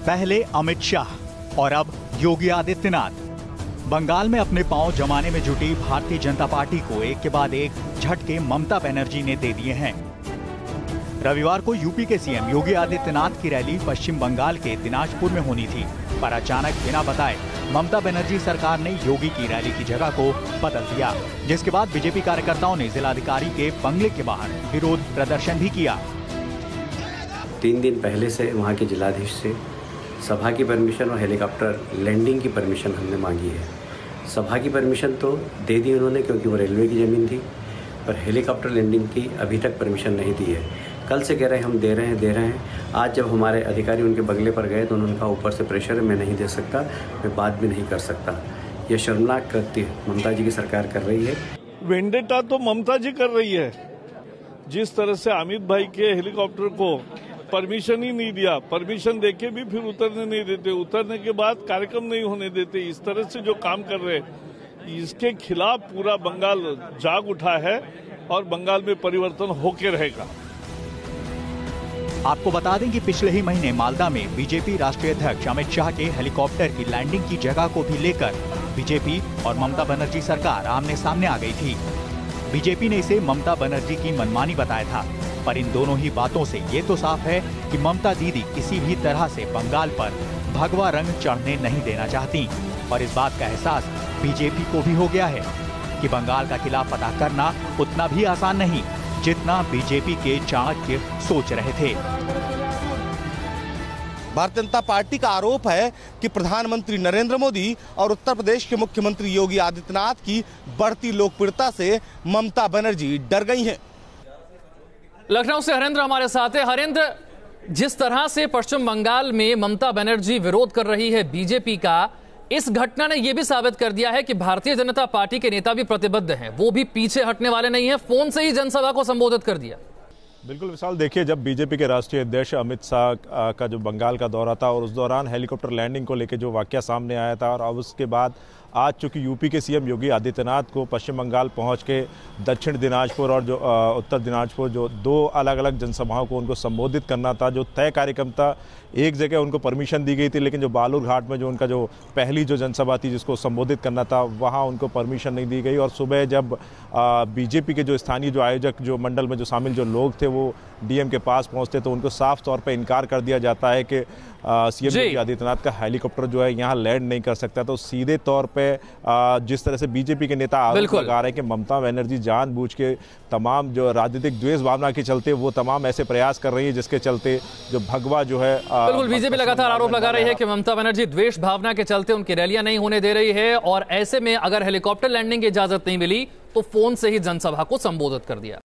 पहले अमित शाह और अब योगी आदित्यनाथ। बंगाल में अपने पांव जमाने में जुटी भारतीय जनता पार्टी को एक के बाद एक झटके ममता बनर्जी ने दे दिए हैं। रविवार को यूपी के सीएम योगी आदित्यनाथ की रैली पश्चिम बंगाल के दिनाजपुर में होनी थी, पर अचानक बिना बताए ममता बनर्जी सरकार ने योगी की रैली की जगह को बदल दिया, जिसके बाद बीजेपी कार्यकर्ताओं ने जिलाधिकारी के बंगले के बाहर विरोध प्रदर्शन भी किया। 3 दिन पहले से वहां के जिलाधीश से सभा की परमिशन और हेलीकॉप्टर लैंडिंग की परमिशन हमने मांगी है। सभा की परमिशन तो दे दी उन्होंने क्योंकि वो रेलवे की ज़मीन थी, पर हेलीकॉप्टर लैंडिंग की अभी तक परमिशन नहीं दी है। कल से कह रहे हैं हम दे रहे हैं। आज जब हमारे अधिकारी उनके बंगले पर गए तो उन्होंने कहा ऊपर से प्रेशर है, मैं नहीं दे सकता, मैं बात भी नहीं कर सकता। ये शर्मनाक कृत्य ममता जी की सरकार कर रही है। वेंडेटा तो ममता जी कर रही है। जिस तरह से अमित भाई के हेलीकॉप्टर को परमिशन ही नहीं दिया, परमिशन देके भी फिर उतरने नहीं देते, उतरने के बाद कार्यक्रम नहीं होने देते, इस तरह से जो काम कर रहे हैं, इसके खिलाफ पूरा बंगाल जाग उठा है और बंगाल में परिवर्तन होके रहेगा। आपको बता दें कि पिछले ही महीने मालदा में बीजेपी राष्ट्रीय अध्यक्ष अमित शाह के हेलीकॉप्टर की लैंडिंग की जगह को भी लेकर बीजेपी और ममता बनर्जी सरकार आमने सामने आ गई थी। बीजेपी ने इसे ममता बनर्जी की मनमानी बताया था, पर इन दोनों ही बातों से ये तो साफ है कि ममता दीदी किसी भी तरह से बंगाल पर भगवा रंग चढ़ने नहीं देना चाहती, और इस बात का एहसास बीजेपी को भी हो गया है कि बंगाल का किला फतह करना उतना भी आसान नहीं जितना बीजेपी के चाणक्य सोच रहे थे। भारतीय जनता पार्टी का आरोप है कि प्रधानमंत्री नरेंद्र मोदी और उत्तर प्रदेश के मुख्यमंत्री योगी आदित्यनाथ की बढ़ती लोकप्रियता से ममता बनर्जी डर गई हैं। लखनऊ से हरेंद्र हमारे साथ है। हरेंद्र, जिस तरह से पश्चिम बंगाल में ममता बनर्जी विरोध कर रही है बीजेपी का, इस घटना ने यह भी साबित कर दिया है कि भारतीय जनता पार्टी के नेता भी प्रतिबद्ध हैं, वो भी पीछे हटने वाले नहीं हैं। फोन से ही जनसभा को संबोधित कर दिया। बिल्कुल विशाल, देखिए, जब बीजेपी के राष्ट्रीय अध्यक्ष अमित शाह का जो बंगाल का दौरा था और उस दौरान हेलीकॉप्टर लैंडिंग को लेकर जो वाकया सामने आया था, और अब उसके बाद आज चूंकि यूपी के सीएम योगी आदित्यनाथ को पश्चिम बंगाल पहुंच के दक्षिण दिनाजपुर और जो उत्तर दिनाजपुर जो 2 अलग अलग जनसभाओं को उनको संबोधित करना था, जो तय कार्यक्रम था, एक जगह उनको परमिशन दी गई थी, लेकिन जो बालूर घाट में जो उनका जो पहली जो जनसभा थी जिसको संबोधित करना था, वहाँ उनको परमिशन नहीं दी गई। और सुबह जब बीजेपी के जो स्थानीय जो आयोजक जो मंडल में जो शामिल जो लोग थे वो डीएम के पास पहुँचते तो उनको साफ तौर पर इनकार कर दिया जाता है कि सीएम योगी आदित्यनाथ का हेलीकॉप्टर जो है यहाँ लैंड नहीं कर सकता। तो सीधे तौर पे जिस तरह से बीजेपी के नेता आरोप लगा रहे हैं कि ममता बनर्जी जानबूझ के तमाम जो राजनीतिक द्वेष भावना के चलते वो तमाम ऐसे प्रयास कर रही है जिसके चलते जो भगवा जो है बिल्कुल बीजेपी लगातार आरोप लगा रही है कि ममता बनर्जी द्वेष भावना के चलते उनकी रैलियां नहीं होने दे रही है, और ऐसे में अगर हेलीकॉप्टर लैंडिंग की इजाजत नहीं मिली तो फोन से ही जनसभा को संबोधित कर दिया।